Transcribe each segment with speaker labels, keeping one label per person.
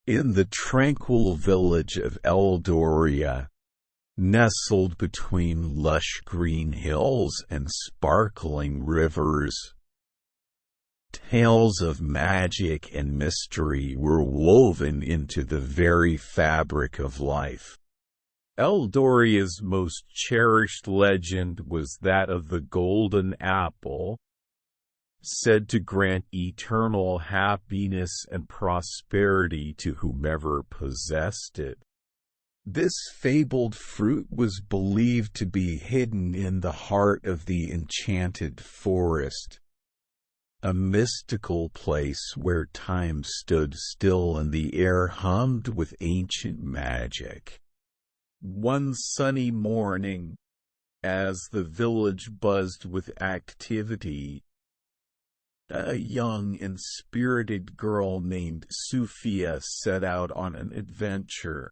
Speaker 1: In the tranquil village of Eldoria, nestled between lush green hills and sparkling rivers, tales of magic and mystery were woven into the very fabric of life. Eldoria's most cherished legend was that of the golden apple, said to grant eternal happiness and prosperity to whomever possessed it. This fabled fruit was believed to be hidden in the heart of the enchanted forest, a mystical place where time stood still and the air hummed with ancient magic. One sunny morning, as the village buzzed with activity, a young and spirited girl named Sophia set out on an adventure.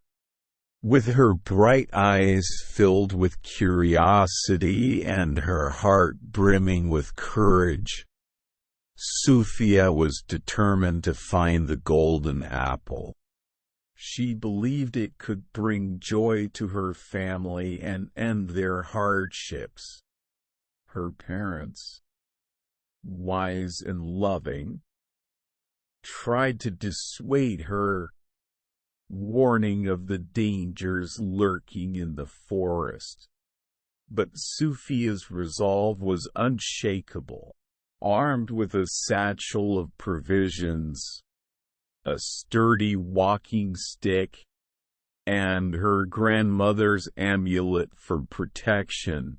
Speaker 1: With her bright eyes filled with curiosity and her heart brimming with courage, Sophia was determined to find the golden apple. She believed it could bring joy to her family and end their hardships. Her parents, wise and loving, tried to dissuade her, warning of the dangers lurking in the forest. But Sophia's resolve was unshakable. Armed with a satchel of provisions, a sturdy walking stick, and her grandmother's amulet for protection,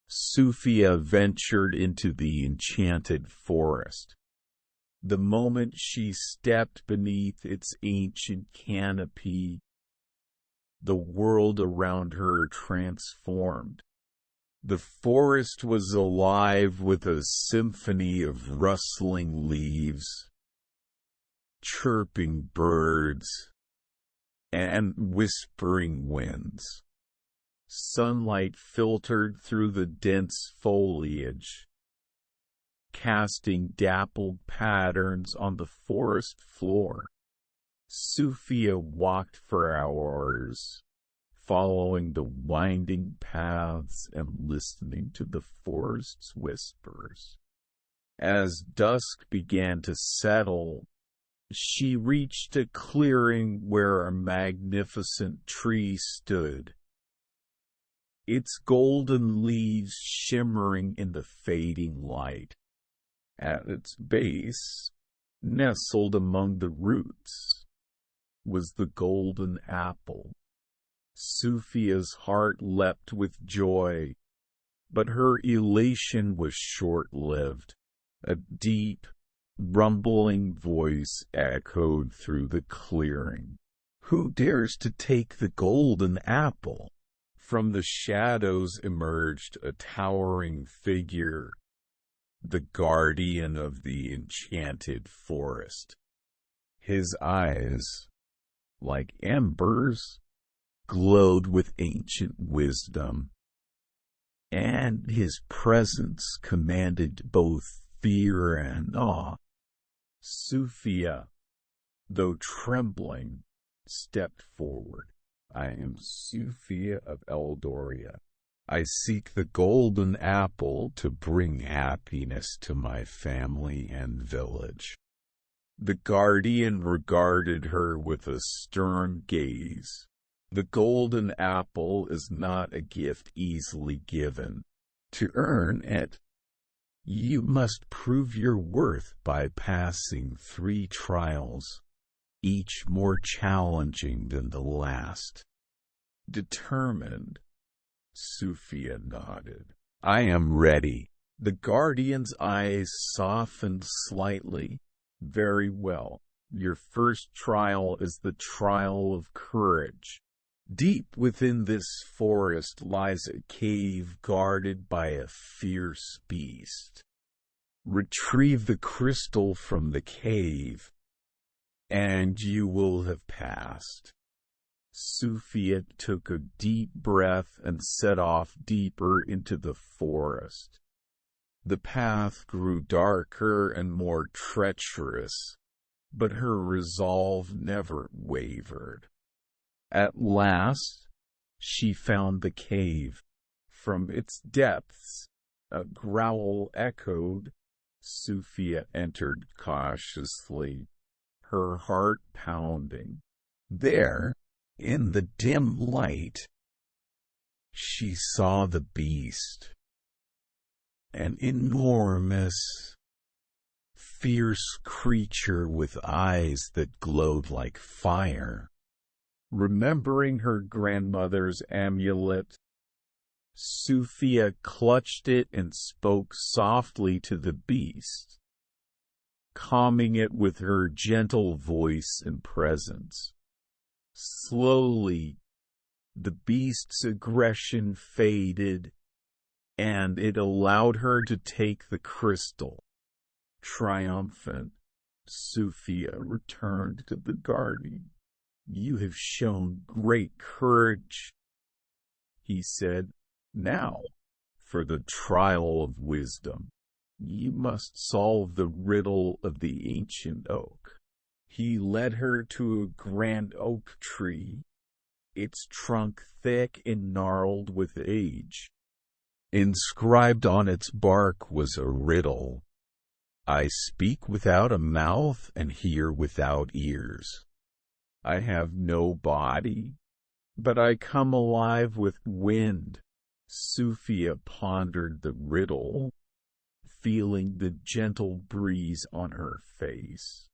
Speaker 1: Sophia ventured into the enchanted forest. The moment she stepped beneath its ancient canopy, the world around her transformed. The forest was alive with a symphony of rustling leaves, chirping birds, and whispering winds. Sunlight filtered through the dense foliage, casting dappled patterns on the forest floor. Sophia walked for hours, following the winding paths and listening to the forest's whispers. As dusk began to settle, she reached a clearing where a magnificent tree stood, its golden leaves shimmering in the fading light. At its base, nestled among the roots, was the golden apple. Sophia's heart leapt with joy, but her elation was short-lived. A deep, rumbling voice echoed through the clearing. "Who dares to take the golden apple?" From the shadows emerged a towering figure, the guardian of the enchanted forest. His eyes, like embers, glowed with ancient wisdom, and his presence commanded both fear and awe. Sophia, though trembling, stepped forward. "I am Sophia of Eldoria. I seek the golden apple to bring happiness to my family and village." The guardian regarded her with a stern gaze. "The golden apple is not a gift easily given. To earn it, you must prove your worth by passing 3 trials, each more challenging than the last." Determined, Sophia nodded. "I am ready." The guardian's eyes softened slightly. "Very well. Your first trial is the trial of courage. Deep within this forest lies a cave guarded by a fierce beast. Retrieve the crystal from the cave, and you will have passed." Sophia took a deep breath and set off deeper into the forest. The path grew darker and more treacherous, but her resolve never wavered. At last, she found the cave. From its depths, a growl echoed. Sophia entered cautiously, her heart pounding. There, in the dim light, she saw the beast, an enormous, fierce creature with eyes that glowed like fire. Remembering her grandmother's amulet, Sophia clutched it and spoke softly to the beast, calming it with her gentle voice and presence. Slowly, the beast's aggression faded, and it allowed her to take the crystal. Triumphant, Sophia returned to the guardian. "You have shown great courage," he said. "Now, for the trial of wisdom. You must solve the riddle of the ancient oak." He led her to a grand oak tree, its trunk thick and gnarled with age. Inscribed on its bark was a riddle: "I speak without a mouth and hear without ears. I have no body, but I come alive with wind." Sophia pondered the riddle, feeling the gentle breeze on her face.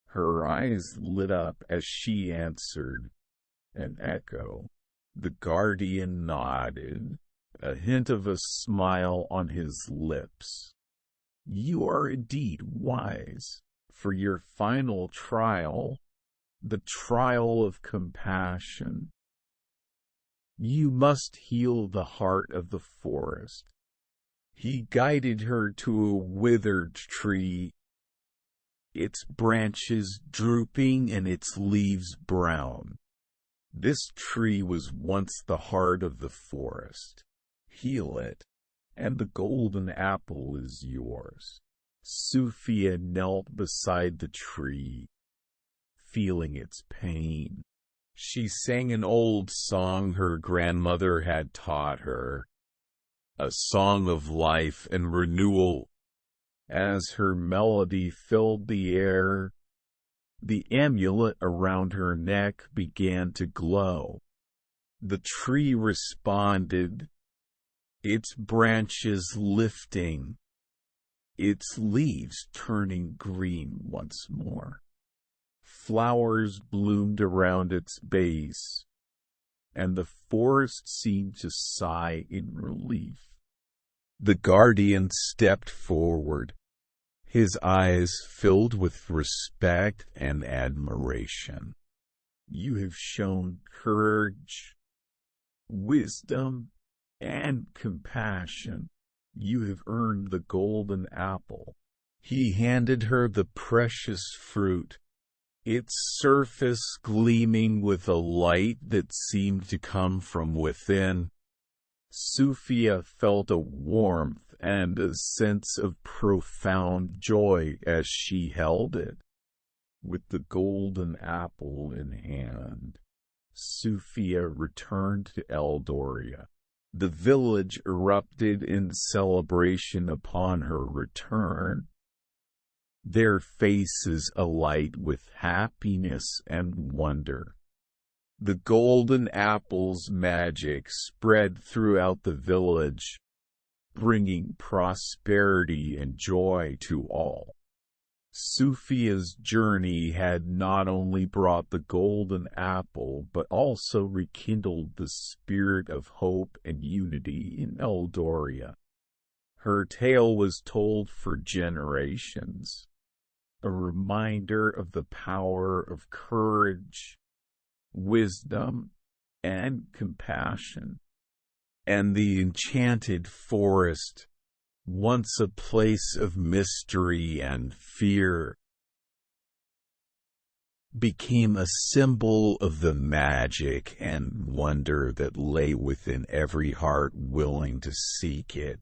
Speaker 1: Her eyes lit up as she answered, an echo. The guardian nodded, a hint of a smile on his lips. "You are indeed wise. For your final trial, the trial of compassion, you must heal the heart of the forest." He guided her to a withered tree, its branches drooping and its leaves brown. "This tree was once the heart of the forest. Heal it, and the golden apple is yours." Sophia knelt beside the tree, feeling its pain. She sang an old song her grandmother had taught her, a song of life and renewal. As her melody filled the air, the amulet around her neck began to glow. The tree responded, its branches lifting, its leaves turning green once more. Flowers bloomed around its base, and the forest seemed to sigh in relief. The guardian stepped forward, his eyes filled with respect and admiration. "You have shown courage, wisdom, and compassion. You have earned the golden apple." He handed her the precious fruit, its surface gleaming with a light that seemed to come from within. Sophia felt a warmth and a sense of profound joy as she held it. With the golden apple in hand, Sophia returned to Eldoria. The village erupted in celebration upon her return, their faces alight with happiness and wonder. The golden apple's magic spread throughout the village, bringing prosperity and joy to all. Sophia's journey had not only brought the golden apple, but also rekindled the spirit of hope and unity in Eldoria. Her tale was told for generations, a reminder of the power of courage, wisdom, and compassion. And the enchanted forest, once a place of mystery and fear, became a symbol of the magic and wonder that lay within every heart willing to seek it.